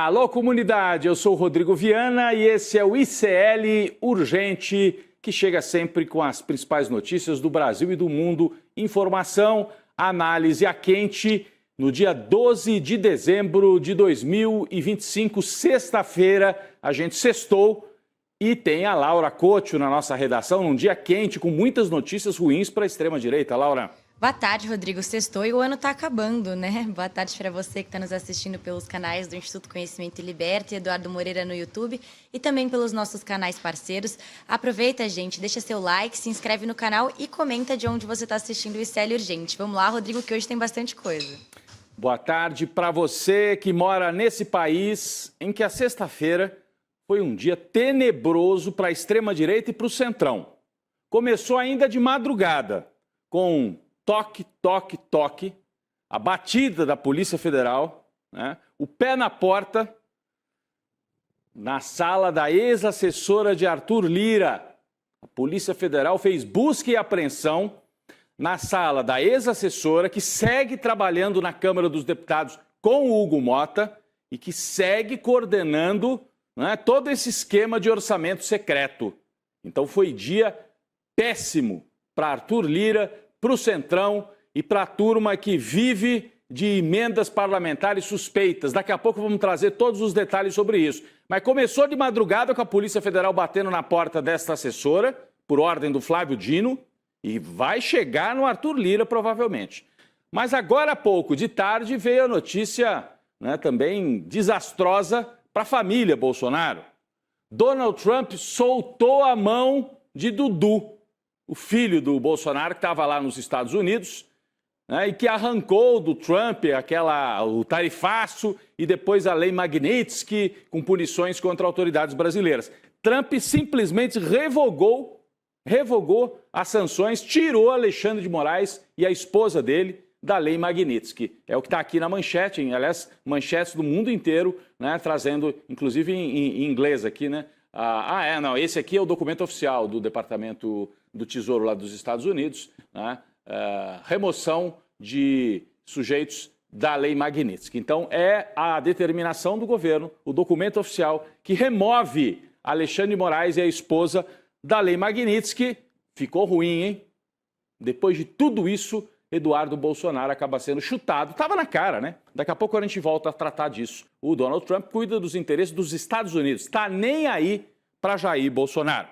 Alô, comunidade, eu sou o Rodrigo Viana e esse é o ICL Urgente, que chega sempre com as principais notícias do Brasil e do mundo, informação, análise a quente, no dia 12 de dezembro de 2025, sexta-feira, a gente sextou e tem a Laura Couto na nossa redação, num dia quente, com muitas notícias ruins para a extrema-direita. Laura. Boa tarde, Rodrigo. Sextou e o ano está acabando, né? Boa tarde para você que está nos assistindo pelos canais do Instituto Conhecimento e Liberta e Eduardo Moreira no YouTube e também pelos nossos canais parceiros. Aproveita, gente, deixa seu like, se inscreve no canal e comenta de onde você está assistindo o ICL Urgente. Vamos lá, Rodrigo, que hoje tem bastante coisa. Boa tarde para você que mora nesse país em que a sexta-feira foi um dia tenebroso para a extrema-direita e para o centrão. Começou ainda de madrugada, com toque, toque, toque, a batida da Polícia Federal, né? O pé na porta, na sala da ex-assessora de Arthur Lira. A Polícia Federal fez busca e apreensão na sala da ex-assessora, que segue trabalhando na Câmara dos Deputados com o Hugo Mota e que segue coordenando, né, todo esse esquema de orçamento secreto. Então foi dia péssimo para Arthur Lira, para o Centrão e para a turma que vive de emendas parlamentares suspeitas. Daqui a pouco vamos trazer todos os detalhes sobre isso. Mas começou de madrugada com a Polícia Federal batendo na porta desta assessora, por ordem do Flávio Dino, e vai chegar no Arthur Lira, provavelmente. Mas agora há pouco, de tarde, veio a notícia, né, também desastrosa para a família Bolsonaro. Donald Trump soltou a mão de Dudu, o filho do Bolsonaro, que estava lá nos Estados Unidos, né, e que arrancou do Trump o tarifaço e depois a lei Magnitsky, com punições contra autoridades brasileiras. Trump simplesmente revogou as sanções, tirou Alexandre de Moraes e a esposa dele da lei Magnitsky. É o que está aqui na manchete, aliás, manchetes do mundo inteiro, né, trazendo, inclusive em inglês aqui, né? Esse aqui é o documento oficial do Departamento do Tesouro lá dos Estados Unidos, né? Remoção de sujeitos da lei Magnitsky. Então, é a determinação do governo, o documento oficial, que remove Alexandre de Moraes e a esposa da lei Magnitsky. Ficou ruim, hein? Depois de tudo isso, Eduardo Bolsonaro acaba sendo chutado. Estava na cara, né? Daqui a pouco a gente volta a tratar disso. O Donald Trump cuida dos interesses dos Estados Unidos. Está nem aí para Jair Bolsonaro.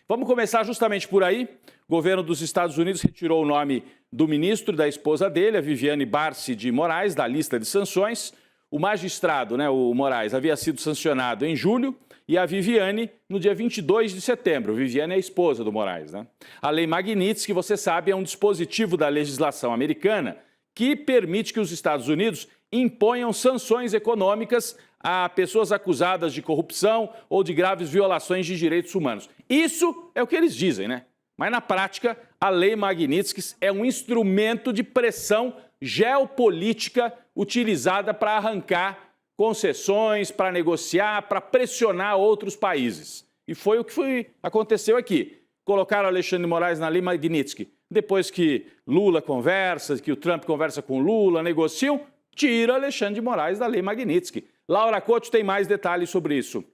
Vamos começar justamente por aí. O governo dos Estados Unidos retirou o nome do ministro e da esposa dele, a Viviane Barci de Moraes, da lista de sanções. O magistrado, né, o Moraes, havia sido sancionado em julho e a Viviane no dia 22 de setembro. Viviane é a esposa do Moraes, né? A lei Magnitsky, que você sabe, é um dispositivo da legislação americana que permite que os Estados Unidos imponham sanções econômicas a pessoas acusadas de corrupção ou de graves violações de direitos humanos. Isso é o que eles dizem, né? Mas na prática, a lei Magnitsky é um instrumento de pressão geopolítica utilizada para arrancar concessões, para negociar, para pressionar outros países. E foi o que aconteceu aqui. Colocaram Alexandre de Moraes na lei Magnitsky. Depois que Lula conversa, que o Trump conversa com Lula, negociam, tira Alexandre de Moraes da lei Magnitsky. Laura Couto tem mais detalhes sobre isso.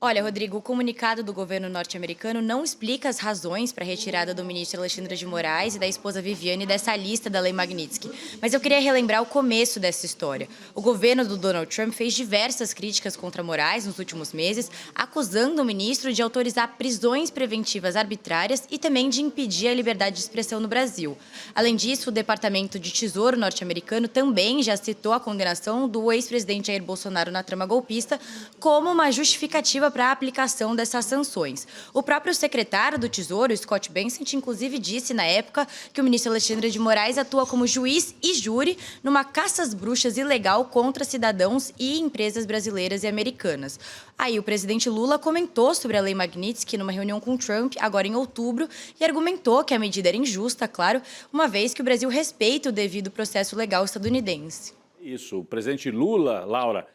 Olha, Rodrigo, o comunicado do governo norte-americano não explica as razões para a retirada do ministro Alexandre de Moraes e da esposa Viviane dessa lista da lei Magnitsky. Mas eu queria relembrar o começo dessa história. O governo do Donald Trump fez diversas críticas contra Moraes nos últimos meses, acusando o ministro de autorizar prisões preventivas arbitrárias e também de impedir a liberdade de expressão no Brasil. Além disso, o Departamento de Tesouro norte-americano também já citou a condenação do ex-presidente Jair Bolsonaro na trama golpista como uma justificativa para a aplicação dessas sanções. O próprio secretário do Tesouro, Scott Bessent, inclusive disse na época que o ministro Alexandre de Moraes atua como juiz e júri numa caça às bruxas ilegal contra cidadãos e empresas brasileiras e americanas. Aí o presidente Lula comentou sobre a lei Magnitsky numa reunião com Trump, agora em outubro, e argumentou que a medida era injusta, claro, uma vez que o Brasil respeita o devido processo legal estadunidense. Isso, o presidente Lula, Laura,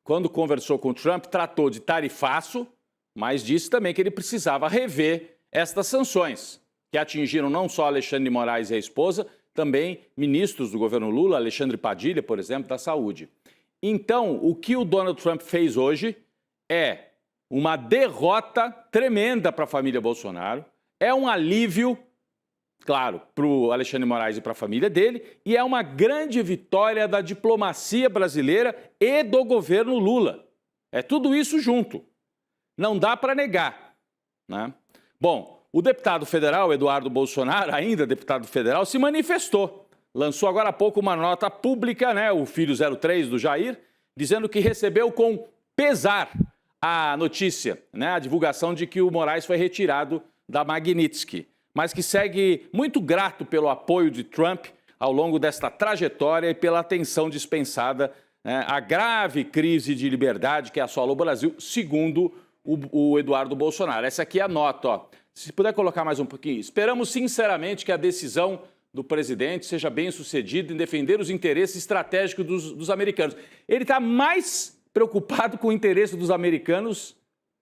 quando conversou com o Trump, tratou de tarifaço, mas disse também que ele precisava rever estas sanções, que atingiram não só Alexandre de Moraes e a esposa, também ministros do governo Lula, Alexandre Padilha, por exemplo, da Saúde. Então, o que o Donald Trump fez hoje é uma derrota tremenda para a família Bolsonaro, é um alívio, claro, para o Alexandre de Moraes e para a família dele, e é uma grande vitória da diplomacia brasileira e do governo Lula. É tudo isso junto. Não dá para negar, né? Bom, o deputado federal, Eduardo Bolsonaro, ainda deputado federal, se manifestou. Lançou agora há pouco uma nota pública, né, o filho 03 do Jair, dizendo que recebeu com pesar a notícia, né, a divulgação de que o Moraes foi retirado da Magnitsky, mas que segue muito grato pelo apoio de Trump ao longo desta trajetória e pela atenção dispensada, né, à grave crise de liberdade que assola o Brasil, segundo o Eduardo Bolsonaro. Essa aqui é a nota, ó. Se puder colocar mais um pouquinho. Esperamos sinceramente que a decisão do presidente seja bem sucedida em defender os interesses estratégicos dos americanos. Ele está mais preocupado com o interesse dos americanos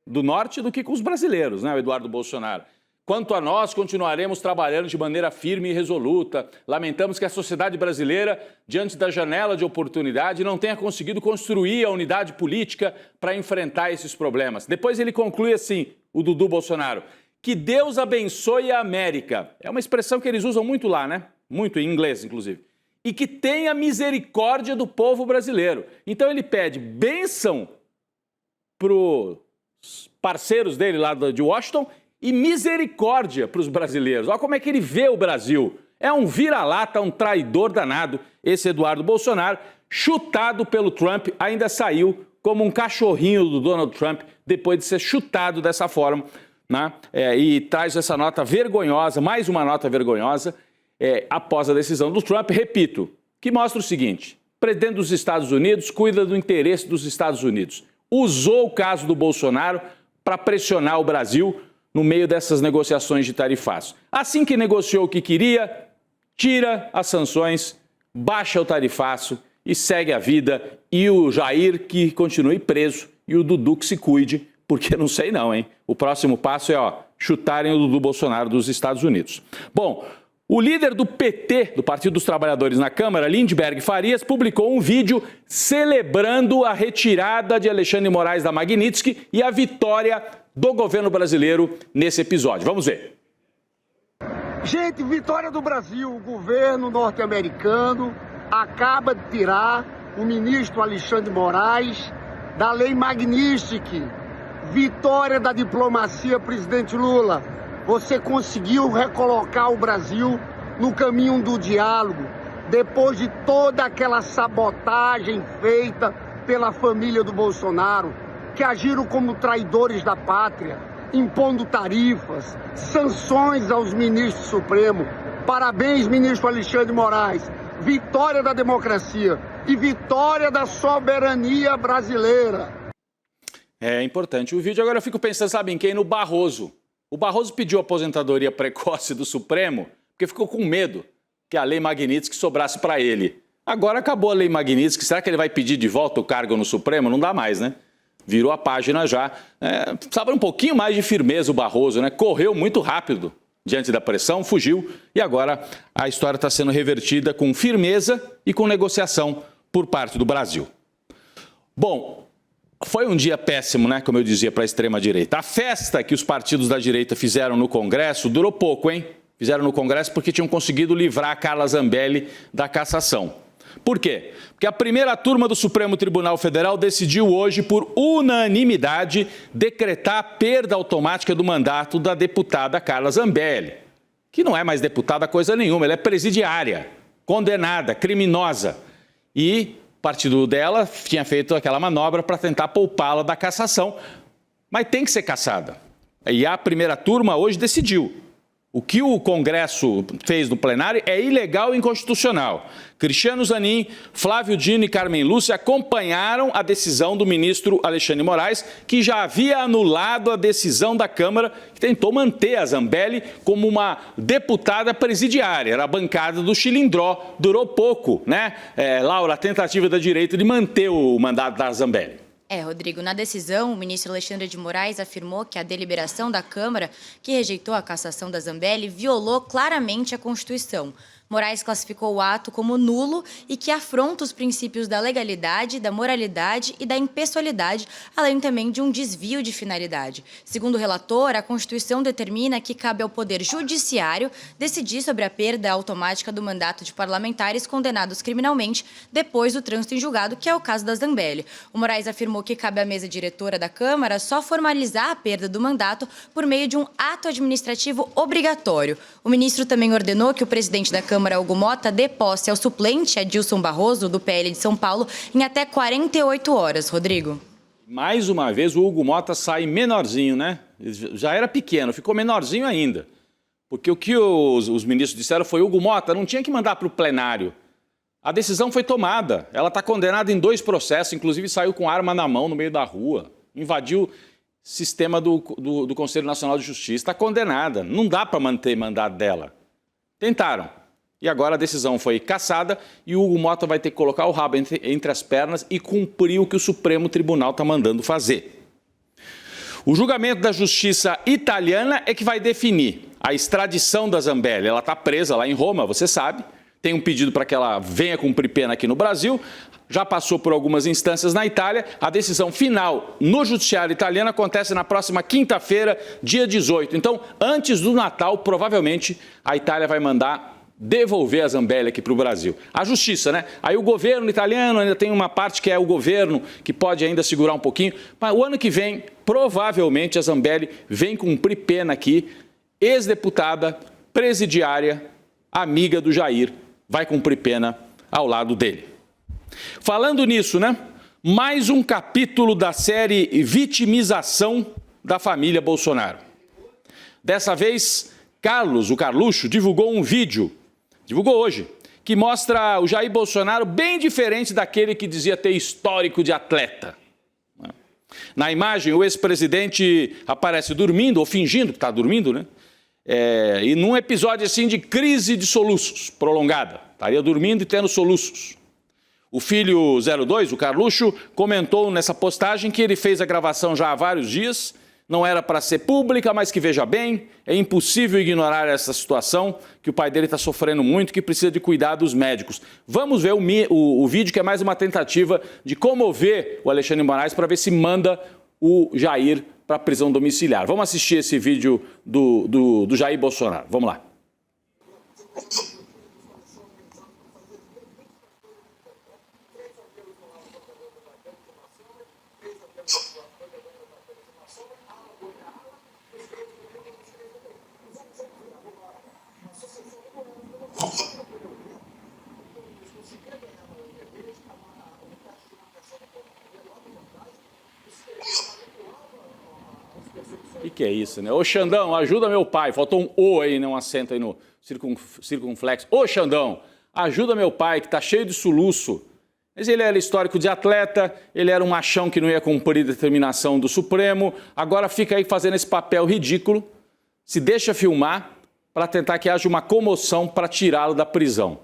do norte do que com os brasileiros, né, o Eduardo Bolsonaro. Quanto a nós, continuaremos trabalhando de maneira firme e resoluta. Lamentamos que a sociedade brasileira, diante da janela de oportunidade, não tenha conseguido construir a unidade política para enfrentar esses problemas. Depois ele conclui assim, o Dudu Bolsonaro: que Deus abençoe a América. É uma expressão que eles usam muito lá, né? Muito em inglês, inclusive. E que tenha misericórdia do povo brasileiro. Então ele pede bênção para os parceiros dele lá de Washington e misericórdia para os brasileiros. Olha como é que ele vê o Brasil. É um vira-lata, um traidor danado. Esse Eduardo Bolsonaro, chutado pelo Trump, ainda saiu como um cachorrinho do Donald Trump depois de ser chutado dessa forma, né? E traz essa nota vergonhosa, mais uma nota vergonhosa, após a decisão do Trump, repito, que mostra o seguinte: o presidente dos Estados Unidos cuida do interesse dos Estados Unidos. Usou o caso do Bolsonaro para pressionar o Brasil no meio dessas negociações de tarifaço. Assim que negociou o que queria, tira as sanções, baixa o tarifaço e segue a vida. E o Jair que continue preso e o Dudu que se cuide, porque não sei não, hein? O próximo passo é, chutarem o Dudu Bolsonaro dos Estados Unidos. Bom, o líder do PT, do Partido dos Trabalhadores na Câmara, Lindbergh Farias, publicou um vídeo celebrando a retirada de Alexandre de Moraes da Magnitsky e a vitória do governo brasileiro nesse episódio. Vamos ver. Gente, vitória do Brasil. O governo norte-americano acaba de tirar o ministro Alexandre de Moraes da Lei Magnitsky. Vitória da diplomacia, presidente Lula. Você conseguiu recolocar o Brasil no caminho do diálogo, depois de toda aquela sabotagem feita pela família do Bolsonaro, que agiram como traidores da pátria, impondo tarifas, sanções aos ministros do Supremo. Parabéns, ministro Alexandre de Moraes. Vitória da democracia e vitória da soberania brasileira. É importante o vídeo. Agora eu fico pensando, sabe em quem? No Barroso. O Barroso pediu aposentadoria precoce do Supremo porque ficou com medo que a Lei Magnitsky sobrasse para ele. Agora acabou a Lei Magnitsky. Será que ele vai pedir de volta o cargo no Supremo? Não dá mais, né? Virou a página já. Precisava um pouquinho mais de firmeza o Barroso, né? Correu muito rápido diante da pressão, fugiu e agora a história está sendo revertida com firmeza e com negociação por parte do Brasil. Bom, foi um dia péssimo, né? Como eu dizia, para a extrema-direita. A festa que os partidos da direita fizeram no Congresso durou pouco, hein? Fizeram no Congresso porque tinham conseguido livrar a Carla Zambelli da cassação. Por quê? Porque a primeira turma do Supremo Tribunal Federal decidiu hoje, por unanimidade, decretar a perda automática do mandato da deputada Carla Zambelli, que não é mais deputada coisa nenhuma, ela é presidiária, condenada, criminosa. E o partido dela tinha feito aquela manobra para tentar poupá-la da cassação, mas tem que ser cassada. E a primeira turma hoje decidiu. O que o Congresso fez no plenário é ilegal e inconstitucional. Cristiano Zanin, Flávio Dino e Carmen Lúcia acompanharam a decisão do ministro Alexandre de Moraes, que já havia anulado a decisão da Câmara, que tentou manter a Zambelli como uma deputada presidiária. Era a bancada do Chilindró. Durou pouco, né, Laura, a tentativa da direita de manter o mandato da Zambelli. Rodrigo, na decisão, o ministro Alexandre de Moraes afirmou que a deliberação da Câmara, que rejeitou a cassação da Zambelli, violou claramente a Constituição. Moraes classificou o ato como nulo e que afronta os princípios da legalidade, da moralidade e da impessoalidade, além também de um desvio de finalidade. Segundo o relator, a Constituição determina que cabe ao Poder Judiciário decidir sobre a perda automática do mandato de parlamentares condenados criminalmente depois do trânsito em julgado, que é o caso da Zambelli. O Moraes afirmou que cabe à mesa diretora da Câmara só formalizar a perda do mandato por meio de um ato administrativo obrigatório. O ministro também ordenou que o presidente da Câmara, Hugo Mota, dê posse ao suplente Adilson Barroso, do PL de São Paulo, em até 48 horas. Rodrigo. Mais uma vez o Hugo Mota sai menorzinho, né? Já era pequeno, ficou menorzinho ainda. Porque o que os ministros disseram foi: Hugo Mota não tinha que mandar para o plenário. A decisão foi tomada. Ela está condenada em 2 processos, inclusive saiu com arma na mão no meio da rua. Invadiu o sistema do Conselho Nacional de Justiça. Está condenada. Não dá para manter mandado dela. Tentaram. E agora a decisão foi cassada e o Hugo Mota vai ter que colocar o rabo entre as pernas e cumprir o que o Supremo Tribunal está mandando fazer. O julgamento da justiça italiana é que vai definir a extradição da Zambelli. Ela está presa lá em Roma, você sabe. Tem um pedido para que ela venha cumprir pena aqui no Brasil. Já passou por algumas instâncias na Itália. A decisão final no judiciário italiano acontece na próxima quinta-feira, dia 18. Então, antes do Natal, provavelmente, a Itália vai mandar devolver a Zambelli aqui para o Brasil. A justiça, né? Aí o governo italiano ainda tem uma parte que é o governo, que pode ainda segurar um pouquinho. Mas o ano que vem, provavelmente, a Zambelli vem cumprir pena aqui. Ex-deputada, presidiária, amiga do Jair, vai cumprir pena ao lado dele. Falando nisso, né? Mais um capítulo da série Vitimização da família Bolsonaro. Dessa vez, Carlos, o Carluxo, divulgou um vídeo, divulgou hoje, que mostra o Jair Bolsonaro bem diferente daquele que dizia ter histórico de atleta. Na imagem, o ex-presidente aparece dormindo, ou fingindo que está dormindo, né? E num episódio assim de crise de soluços prolongada. Estaria dormindo e tendo soluços. O filho 02, o Carluxo, comentou nessa postagem que ele fez a gravação já há vários dias, não era para ser pública, mas que veja bem, é impossível ignorar essa situação, que o pai dele está sofrendo muito, que precisa de cuidado dos médicos. Vamos ver o vídeo, que é mais uma tentativa de comover o Alexandre de Moraes para ver se manda o Jair para a prisão domiciliar. Vamos assistir esse vídeo do Jair Bolsonaro. Vamos lá. O que é isso, né? Ô, Xandão, ajuda meu pai. Faltou um O aí, né? Um acento aí no circunflexo. Ô, Xandão, ajuda meu pai, que tá cheio de soluço. Mas ele era histórico de atleta, ele era um machão que não ia cumprir determinação do Supremo, agora fica aí fazendo esse papel ridículo, se deixa filmar para tentar que haja uma comoção para tirá-lo da prisão.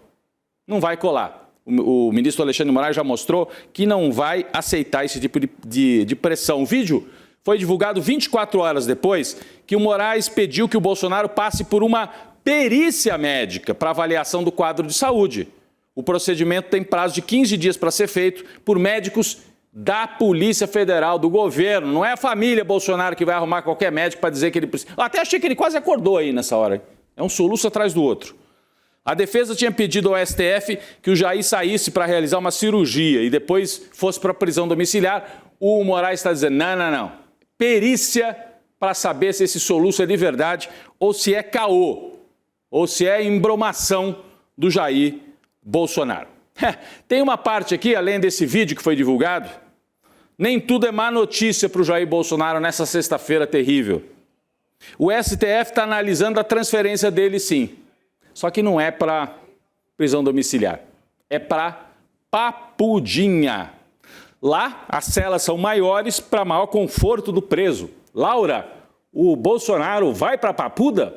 Não vai colar. O ministro Alexandre de Moraes já mostrou que não vai aceitar esse tipo de pressão. O vídeo foi divulgado 24 horas depois que o Moraes pediu que o Bolsonaro passe por uma perícia médica para avaliação do quadro de saúde. O procedimento tem prazo de 15 dias para ser feito por médicos da Polícia Federal, do governo. Não é a família Bolsonaro que vai arrumar qualquer médico para dizer que ele precisa. Eu até achei que ele quase acordou aí nessa hora. É um soluço atrás do outro. A defesa tinha pedido ao STF que o Jair saísse para realizar uma cirurgia e depois fosse para a prisão domiciliar. O Moraes está dizendo, não. Perícia para saber se esse soluço é de verdade ou se é caô, ou se é embromação do Jair Bolsonaro. Tem uma parte aqui, além desse vídeo que foi divulgado, nem tudo é má notícia para o Jair Bolsonaro nessa sexta-feira terrível. O STF está analisando a transferência dele, sim. Só que não é para prisão domiciliar, é para Papudinha. Lá, as celas são maiores para maior conforto do preso. Laura, o Bolsonaro vai para Papuda?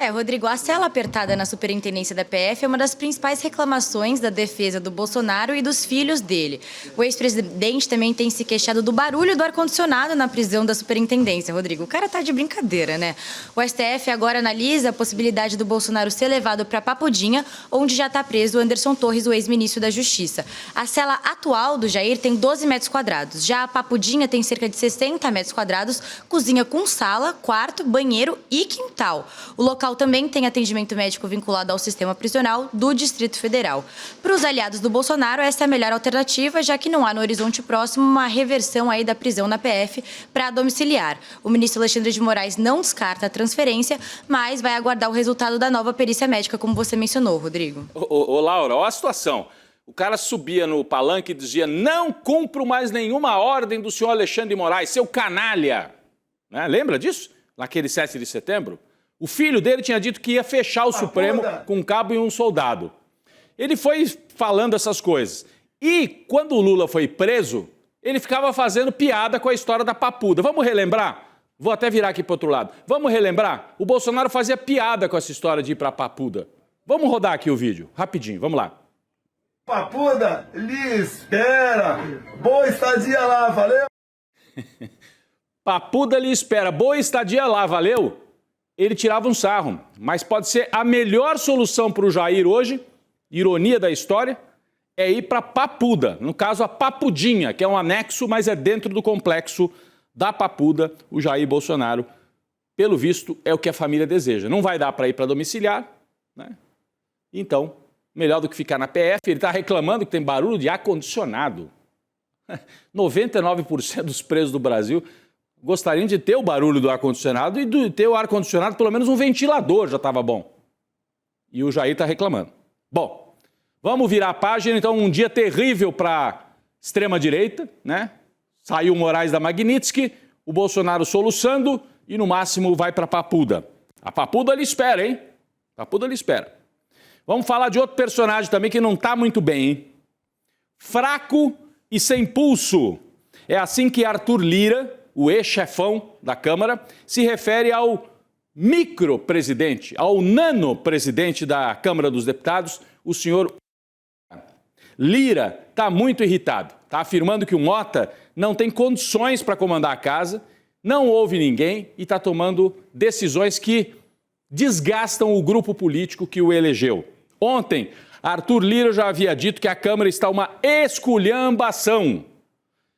Rodrigo, a cela apertada na superintendência da PF é uma das principais reclamações da defesa do Bolsonaro e dos filhos dele. O ex-presidente também tem se queixado do barulho do ar-condicionado na prisão da superintendência, Rodrigo. O cara tá de brincadeira, né? O STF agora analisa a possibilidade do Bolsonaro ser levado para Papudinha, onde já está preso o Anderson Torres, o ex-ministro da Justiça. A cela atual do Jair tem 12 metros quadrados. Já a Papudinha tem cerca de 60 metros quadrados, cozinha com sala, quarto, banheiro e quintal. O local também tem atendimento médico vinculado ao sistema prisional do Distrito Federal. Para os aliados do Bolsonaro, essa é a melhor alternativa, já que não há no horizonte próximo uma reversão aí da prisão na PF para domiciliar. O ministro Alexandre de Moraes não descarta a transferência, mas vai aguardar o resultado da nova perícia médica, como você mencionou, Rodrigo. Ô Laura, olha a situação. O cara subia no palanque e dizia: não cumpro mais nenhuma ordem do senhor Alexandre de Moraes, seu canalha. Né? Lembra disso? Naquele 7 de setembro? O filho dele tinha dito que ia fechar o Supremo com um cabo e um soldado. Ele foi falando essas coisas. E quando o Lula foi preso, ele ficava fazendo piada com a história da papuda. Vamos relembrar? Vou até virar aqui para o outro lado. Vamos relembrar? O Bolsonaro fazia piada com essa história de ir para a papuda. Vamos rodar aqui o vídeo, rapidinho, vamos lá. Papuda, lhe espera. Boa estadia lá, valeu? Papuda lhe espera. Boa estadia lá, valeu? Ele tirava um sarro, mas pode ser a melhor solução para o Jair hoje, ironia da história, é ir para Papuda, no caso a Papudinha, que é um anexo, mas é dentro do complexo da Papuda. O Jair Bolsonaro, pelo visto, é o que a família deseja. Não vai dar para ir para domiciliar, né? Então, melhor do que ficar na PF. Ele está reclamando que tem barulho de ar-condicionado. 99% dos presos do Brasil gostariam de ter o barulho do ar-condicionado e de ter o ar-condicionado, pelo menos um ventilador já estava bom. E o Jair está reclamando. Bom, vamos virar a página. Então, um dia terrível para a extrema-direita, né? Saiu o Moraes da Magnitsky, o Bolsonaro soluçando e, no máximo, vai para a Papuda. A Papuda lhe espera, hein? A Papuda lhe espera. Vamos falar de outro personagem também que não está muito bem, hein? Fraco e sem pulso. É assim que Arthur Lira, o ex-chefão da Câmara, se refere ao micro-presidente, ao nano-presidente da Câmara dos Deputados, o senhor Lira. Está muito irritado. Está afirmando que o Mota não tem condições para comandar a casa, não ouve ninguém e está tomando decisões que desgastam o grupo político que o elegeu. Ontem, Arthur Lira já havia dito que a Câmara está uma esculhambação.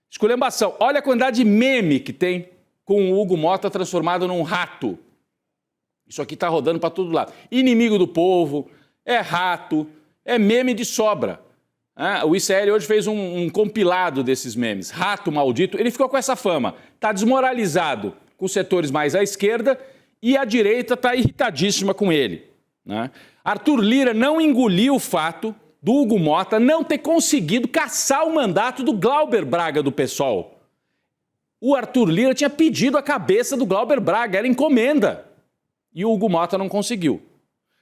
Esculhambação. Olha a quantidade de meme que tem com o Hugo Mota transformado num rato. Isso aqui está rodando para todo lado. Inimigo do povo, é rato, é meme de sobra. O ICL hoje fez um compilado desses memes. Rato maldito. Ele ficou com essa fama. Está desmoralizado com os setores mais à esquerda e a direita está irritadíssima com ele, né? Arthur Lira não engoliu o fato do Hugo Mota não ter conseguido caçar o mandato do Glauber Braga do PSOL. O Arthur Lira tinha pedido a cabeça do Glauber Braga, era encomenda. E o Hugo Mota não conseguiu.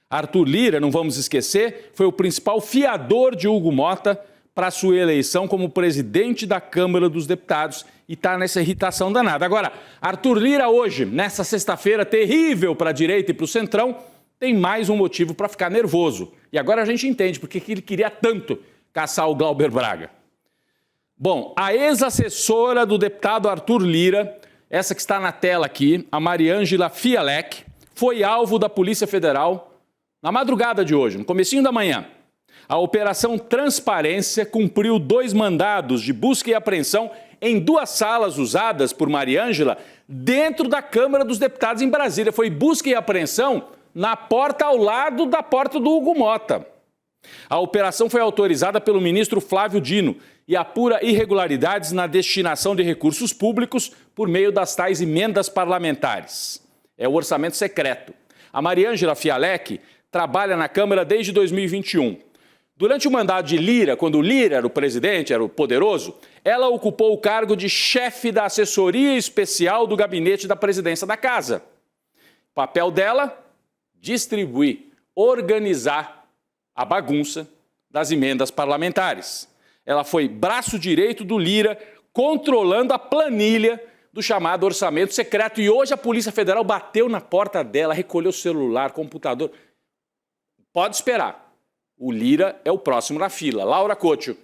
Arthur Lira, não vamos esquecer, foi o principal fiador de Hugo Mota para sua eleição como presidente da Câmara dos Deputados e está nessa irritação danada. Agora, Arthur Lira hoje, nessa sexta-feira terrível para a direita e para o centrão, tem mais um motivo para ficar nervoso. E agora a gente entende porque ele queria tanto caçar o Glauber Braga. Bom, a ex-assessora do deputado Arthur Lira, essa que está na tela aqui, a Mariângela Fialek, foi alvo da Polícia Federal na madrugada de hoje, no comecinho da manhã. A Operação Transparência cumpriu 2 mandados de busca e apreensão em 2 salas usadas por Mariângela dentro da Câmara dos Deputados em Brasília. Foi busca e apreensão na porta ao lado da porta do Hugo Mota. A operação foi autorizada pelo ministro Flávio Dino e apura irregularidades na destinação de recursos públicos por meio das tais emendas parlamentares. É o orçamento secreto. A Mariângela Fialek trabalha na Câmara desde 2021. Durante o mandato de Lira, quando Lira era o presidente, era o poderoso, ela ocupou o cargo de chefe da assessoria especial do gabinete da presidência da casa. O papel dela? Distribuir, organizar a bagunça das emendas parlamentares. Ela foi braço direito do Lira, controlando a planilha do chamado orçamento secreto. E hoje a Polícia Federal bateu na porta dela, recolheu o celular, computador. Pode esperar. O Lira é o próximo na fila. Laura Couto.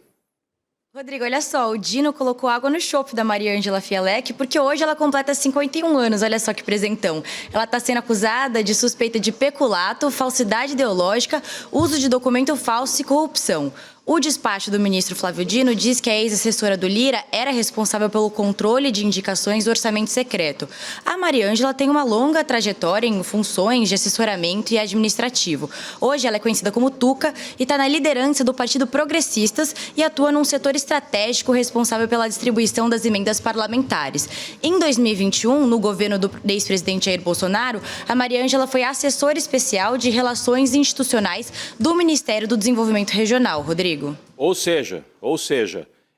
Rodrigo, olha só, o Dino colocou água no chope da Mariângela Fialek, porque hoje ela completa 51 anos, olha só que presentão. Ela está sendo acusada de suspeita de peculato, falsidade ideológica, uso de documento falso e corrupção. O despacho do ministro Flávio Dino diz que a ex-assessora do Lira era responsável pelo controle de indicações do orçamento secreto. A Mariângela tem uma longa trajetória em funções de assessoramento e administrativo. Hoje ela é conhecida como Tuca e está na liderança do Partido Progressistas e atua num setor estratégico responsável pela distribuição das emendas parlamentares. Em 2021, no governo do ex-presidente Jair Bolsonaro, a Mariângela foi assessora especial de Relações Institucionais do Ministério do Desenvolvimento Regional. Rodrigo. Ou seja,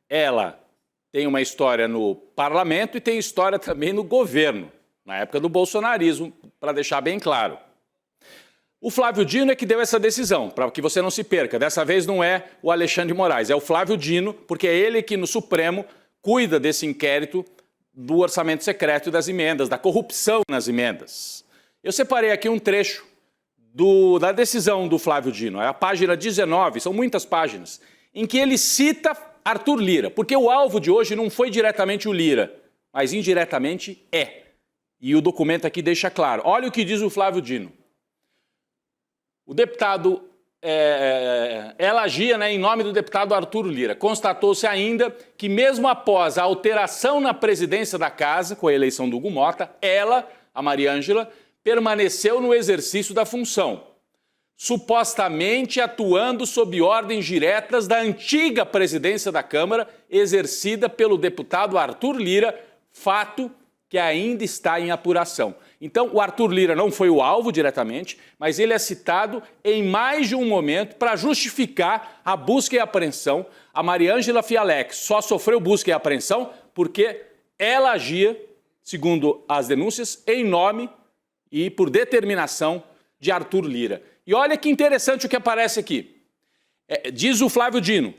ela tem uma história no parlamento e tem história também no governo, na época do bolsonarismo, para deixar bem claro. O Flávio Dino é que deu essa decisão, para que você não se perca. Dessa vez não é o Alexandre de Moraes, é o Flávio Dino, porque é ele que no Supremo cuida desse inquérito do orçamento secreto e das emendas, da corrupção nas emendas. Eu separei aqui um trecho da decisão do Flávio Dino, é a página 19, são muitas páginas, em que ele cita Arthur Lira, porque o alvo de hoje não foi diretamente o Lira, mas indiretamente é. E o documento aqui deixa claro. Olha o que diz o Flávio Dino. O deputado, ela agia em nome do deputado Arthur Lira. Constatou-se ainda que mesmo após a alteração na presidência da casa, com a eleição do Hugo Mota, ela, a Mariângela, permaneceu no exercício da função, supostamente atuando sob ordens diretas da antiga presidência da Câmara, exercida pelo deputado Arthur Lira, fato que ainda está em apuração. Então, o Arthur Lira não foi o alvo diretamente, mas ele é citado em mais de um momento para justificar a busca e apreensão. A Mariângela Fialek só sofreu busca e apreensão porque ela agia, segundo as denúncias, em nome e por determinação de Arthur Lira. E olha que interessante o que aparece aqui. Diz o Flávio Dino,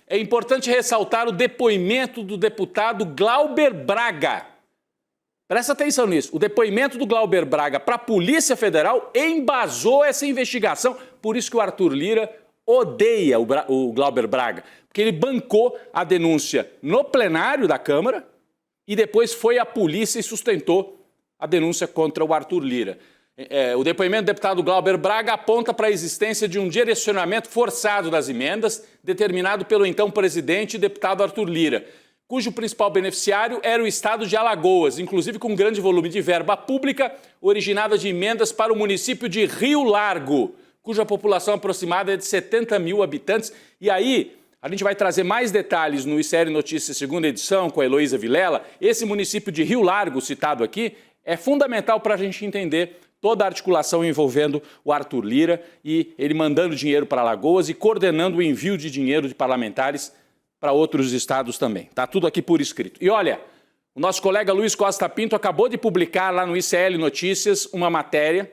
é importante ressaltar o depoimento do deputado Glauber Braga. Presta atenção nisso. O depoimento do Glauber Braga para a Polícia Federal embasou essa investigação. Por isso que o Arthur Lira odeia o Glauber Braga, porque ele bancou a denúncia no plenário da Câmara e depois foi à polícia e sustentou a denúncia contra o Arthur Lira. O depoimento do deputado Glauber Braga aponta para a existência de um direcionamento forçado das emendas, determinado pelo então presidente e deputado Arthur Lira, cujo principal beneficiário era o estado de Alagoas, inclusive com grande volume de verba pública originada de emendas para o município de Rio Largo, cuja população aproximada é de 70 mil habitantes. E aí, a gente vai trazer mais detalhes no ICL Notícias, segunda edição, com a Heloísa Vilela. Esse município de Rio Largo, citado aqui, é fundamental para a gente entender toda a articulação envolvendo o Arthur Lira e ele mandando dinheiro para Alagoas e coordenando o envio de dinheiro de parlamentares para outros estados também. Está tudo aqui por escrito. E olha, o nosso colega Luiz Costa Pinto acabou de publicar lá no ICL Notícias uma matéria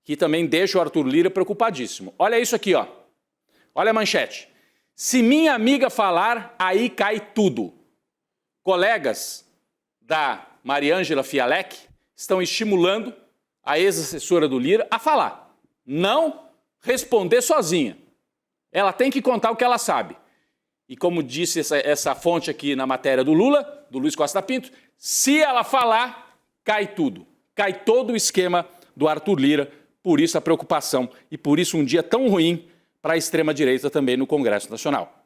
que também deixa o Arthur Lira preocupadíssimo. Olha isso aqui, ó. Olha a manchete. Se minha amiga falar, aí cai tudo. Colegas da Mariângela Fialek estão estimulando a ex-assessora do Lira a falar, não responder sozinha. Ela tem que contar o que ela sabe. E como disse essa fonte aqui na matéria do Lula, do Luiz Costa Pinto, se ela falar, cai tudo. Cai todo o esquema do Arthur Lira, por isso a preocupação e por isso um dia tão ruim para a extrema-direita também no Congresso Nacional.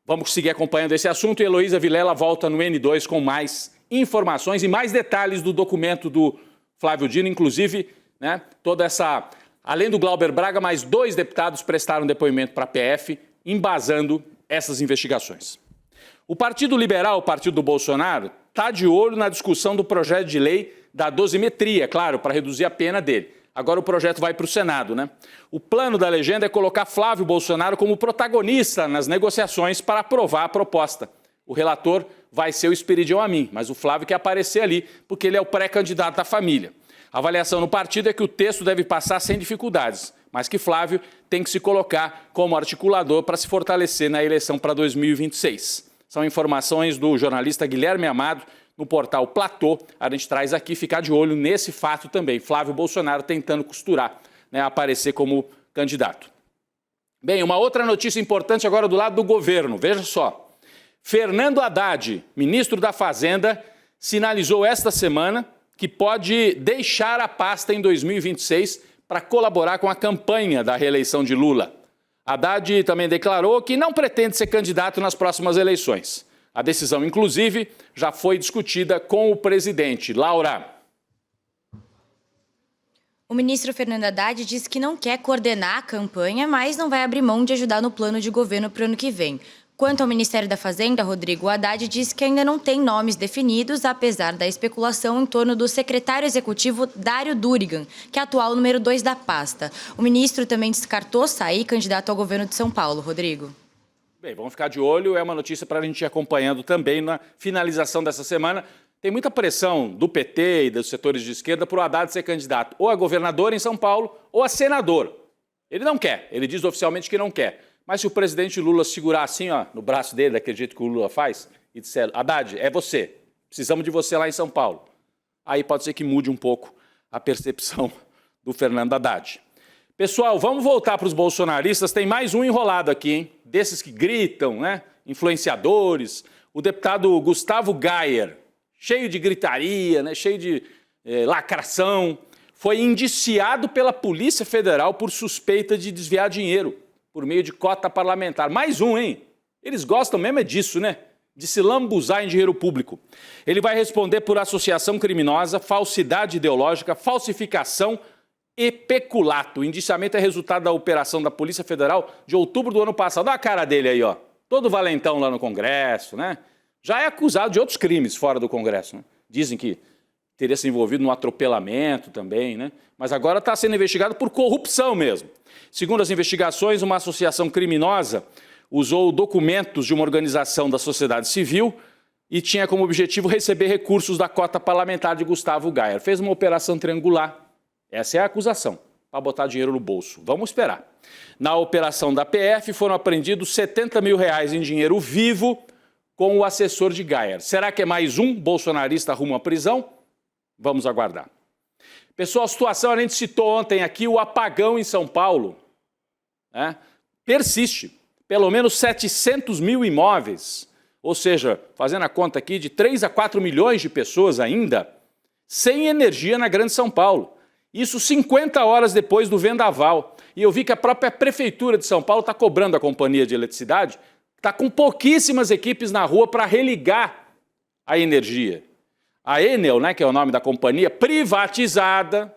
Vamos seguir acompanhando esse assunto e Heloísa Vilela volta no N2 com mais informações e mais detalhes do documento do Flávio Dino, inclusive, né, toda essa... Além do Glauber Braga, mais 2 deputados prestaram depoimento para a PF, embasando essas investigações. O Partido Liberal, o partido do Bolsonaro, está de olho na discussão do projeto de lei da dosimetria, claro, para reduzir a pena dele. Agora o projeto vai para o Senado, né? O plano da legenda é colocar Flávio Bolsonaro como protagonista nas negociações para aprovar a proposta. O relator vai ser o Esperidião Amin, mas o Flávio quer aparecer ali porque ele é o pré-candidato da família. A avaliação no partido é que o texto deve passar sem dificuldades, mas que Flávio tem que se colocar como articulador para se fortalecer na eleição para 2026. São informações do jornalista Guilherme Amado, no portal Platô. A gente traz aqui, ficar de olho nesse fato também. Flávio Bolsonaro tentando costurar, né, aparecer como candidato. Bem, uma outra notícia importante agora do lado do governo. Veja só. Fernando Haddad, ministro da Fazenda, sinalizou esta semana que pode deixar a pasta em 2026 para colaborar com a campanha da reeleição de Lula. Haddad também declarou que não pretende ser candidato nas próximas eleições. A decisão, inclusive, já foi discutida com o presidente. Laura. O ministro Fernando Haddad disse que não quer coordenar a campanha, mas não vai abrir mão de ajudar no plano de governo para o ano que vem. Quanto ao Ministério da Fazenda, Rodrigo, Haddad disse que ainda não tem nomes definidos, apesar da especulação em torno do secretário executivo Dário Durigan, que é atual número 2 da pasta. O ministro também descartou sair candidato ao governo de São Paulo, Rodrigo. Bem, vamos ficar de olho, é uma notícia para a gente ir acompanhando também na finalização dessa semana. Tem muita pressão do PT e dos setores de esquerda para o Haddad ser candidato ou a governador em São Paulo ou a senador. Ele não quer, ele diz oficialmente que não quer. Mas se o presidente Lula segurar assim, ó, no braço dele, daquele jeito que o Lula faz, e disser, Haddad, é você, precisamos de você lá em São Paulo. Aí pode ser que mude um pouco a percepção do Fernando Haddad. Pessoal, vamos voltar para os bolsonaristas, tem mais um enrolado aqui, hein? Desses que gritam, né? Influenciadores. O deputado Gustavo Gayer, cheio de gritaria, né? Cheio de lacração, foi indiciado pela Polícia Federal por suspeita de desviar dinheiro por meio de cota parlamentar. Mais um, hein? Eles gostam mesmo é disso, né? De se lambuzar em dinheiro público. Ele vai responder por associação criminosa, falsidade ideológica, falsificação e peculato. O indiciamento é resultado da operação da Polícia Federal de outubro do ano passado. Olha a cara dele aí, ó. Todo valentão lá no Congresso, né? Já é acusado de outros crimes fora do Congresso, né? Dizem que teria se envolvido num atropelamento também, né? Mas agora está sendo investigado por corrupção mesmo. Segundo as investigações, uma associação criminosa usou documentos de uma organização da sociedade civil e tinha como objetivo receber recursos da cota parlamentar de Gustavo Gayer. Fez uma operação triangular. Essa é a acusação, para botar dinheiro no bolso. Vamos esperar. Na operação da PF foram apreendidos R$70 mil em dinheiro vivo com o assessor de Gayer. Será que é mais um bolsonarista rumo à prisão? Vamos aguardar. Pessoal, a situação, a gente citou ontem aqui, o apagão em São Paulo, né, persiste. Pelo menos 700 mil imóveis, ou seja, fazendo a conta aqui, de 3 a 4 milhões de pessoas ainda, sem energia na Grande São Paulo. Isso 50 horas depois do vendaval. E eu vi que a própria Prefeitura de São Paulo está cobrando a Companhia de Eletricidade, está com pouquíssimas equipes na rua para religar a energia. A Enel, né, que é o nome da companhia, privatizada,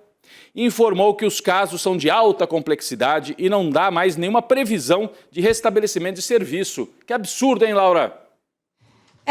informou que os casos são de alta complexidade e não dá mais nenhuma previsão de restabelecimento de serviço. Que absurdo, hein, Laura?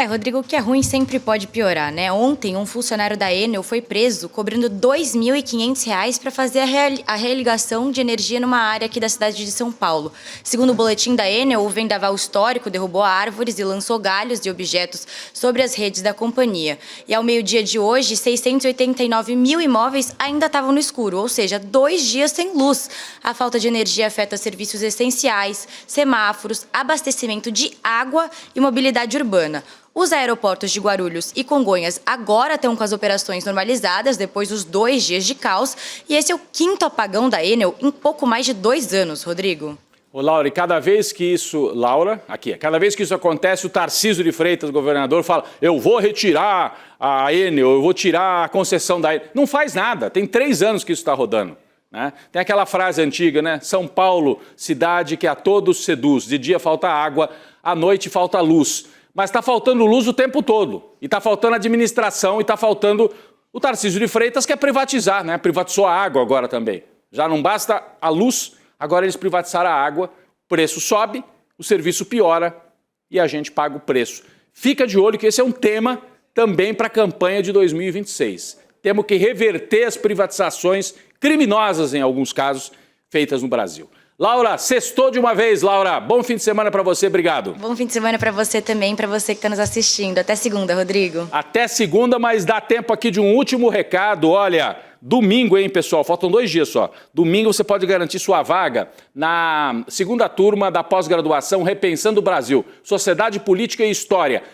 Rodrigo, o que é ruim sempre pode piorar, né? Ontem, um funcionário da Enel foi preso cobrando R$ 2.500 para fazer a religação de energia numa área aqui da cidade de São Paulo. Segundo o boletim da Enel, o vendaval histórico derrubou árvores e lançou galhos e objetos sobre as redes da companhia. E ao meio-dia de hoje, 689 mil imóveis ainda estavam no escuro, ou seja, 2 dias sem luz. A falta de energia afeta serviços essenciais, semáforos, abastecimento de água e mobilidade urbana. Os aeroportos de Guarulhos e Congonhas agora estão com as operações normalizadas depois dos 2 dias de caos. E esse é o 5º apagão da Enel em pouco mais de 2 anos, Rodrigo. Ô, Laura, e cada vez que isso... Laura, aqui, cada vez que isso acontece, o Tarcísio de Freitas, governador, fala, eu vou retirar a Enel, eu vou tirar a concessão da Enel. Não faz nada, tem 3 anos que isso está rodando. Né? Tem aquela frase antiga, né? São Paulo, cidade que a todos seduz. De dia falta água, à noite falta luz. Mas está faltando luz o tempo todo. E está faltando administração, e está faltando o Tarcísio de Freitas, que é privatizar, né? Privatizou a água agora também. Já não basta a luz, agora eles privatizaram a água, o preço sobe, o serviço piora e a gente paga o preço. Fica de olho que esse é um tema também para a campanha de 2026. Temos que reverter as privatizações criminosas, em alguns casos, feitas no Brasil. Laura, sextou de uma vez, Laura. Bom fim de semana para você, obrigado. Bom fim de semana para você também, para você que está nos assistindo. Até segunda, Rodrigo. Até segunda, mas dá tempo aqui de um último recado. Olha, domingo, hein, pessoal? Faltam 2 dias só. Domingo você pode garantir sua vaga na 2ª turma da pós-graduação Repensando o Brasil, Sociedade, Política e História.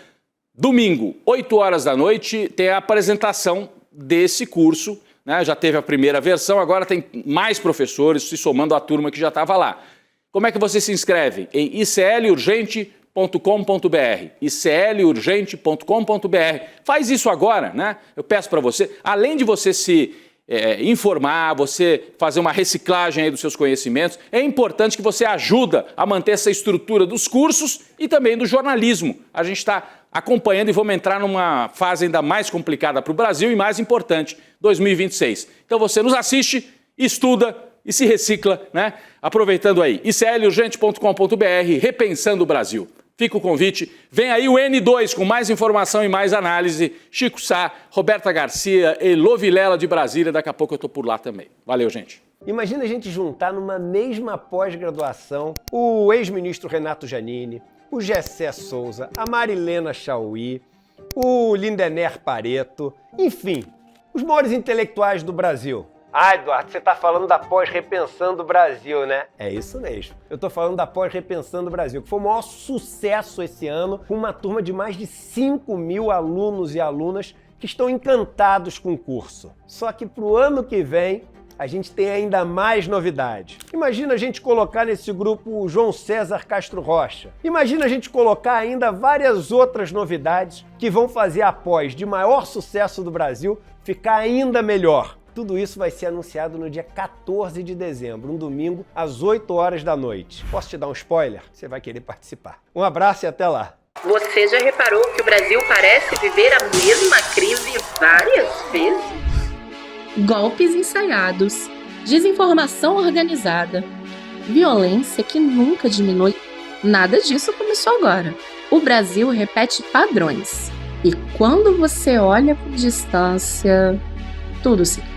Domingo, 8 horas da noite, tem a apresentação desse curso, né? Já teve a primeira versão, agora tem mais professores se somando à turma que já estava lá. Como é que você se inscreve? Em iclurgente.com.br, iclurgente.com.br. Faz isso agora, né? Eu peço para você, além de você se informar, você fazer uma reciclagem aí dos seus conhecimentos, é importante que você ajuda a manter essa estrutura dos cursos e também do jornalismo. A gente está acompanhando e vamos entrar numa fase ainda mais complicada para o Brasil e mais importante, 2026. Então você nos assiste, estuda e se recicla, né? Aproveitando aí, iclurgente.com.br, repensando o Brasil. Fica o convite. Vem aí o N2 com mais informação e mais análise. Chico Sá, Roberta Garcia, Elô Vilela de Brasília. Daqui a pouco eu tô por lá também. Valeu, gente. Imagina a gente juntar numa mesma pós-graduação o ex-ministro Renato Giannini, o Gessé Souza, a Marilena Chauí, o Lindener Pareto, enfim, os maiores intelectuais do Brasil. Ah, Eduardo, você tá falando da pós-Repensando o Brasil, né? É isso mesmo. Eu tô falando da pós-Repensando o Brasil, que foi o maior sucesso esse ano, com uma turma de mais de 5.000 alunos e alunas que estão encantados com o curso. Só que pro ano que vem, a gente tem ainda mais novidade. Imagina a gente colocar nesse grupo o João César Castro Rocha. Imagina a gente colocar ainda várias outras novidades que vão fazer a pós de maior sucesso do Brasil ficar ainda melhor. Tudo isso vai ser anunciado no dia 14 de dezembro, um domingo, às 8 horas da noite. Posso te dar um spoiler? Você vai querer participar. Um abraço e até lá. Você já reparou que o Brasil parece viver a mesma crise várias vezes? Golpes ensaiados, desinformação organizada, violência que nunca diminui. Nada disso começou agora. O Brasil repete padrões. E quando você olha por distância, tudo se repete.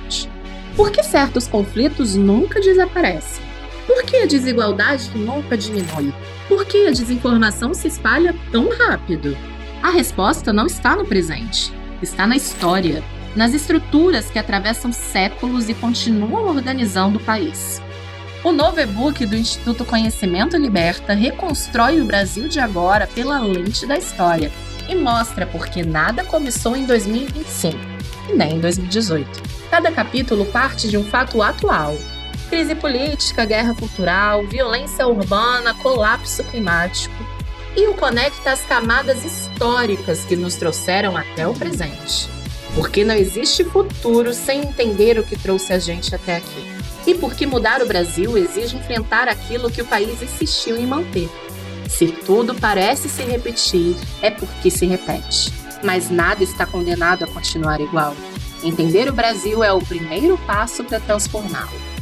Por que certos conflitos nunca desaparecem? Por que a desigualdade nunca diminui? Por que a desinformação se espalha tão rápido? A resposta não está no presente, está na história, nas estruturas que atravessam séculos e continuam organizando o país. O novo e-book do Instituto Conhecimento Liberta reconstrói o Brasil de agora pela lente da história e mostra por que nada começou em 2025 e nem em 2018. Cada capítulo parte de um fato atual: crise política, guerra cultural, violência urbana, colapso climático, e o conecta às camadas históricas que nos trouxeram até o presente. Porque não existe futuro sem entender o que trouxe a gente até aqui. E porque mudar o Brasil exige enfrentar aquilo que o país insistiu em manter. Se tudo parece se repetir, é porque se repete. Mas nada está condenado a continuar igual. Entender o Brasil é o primeiro passo para transformá-lo.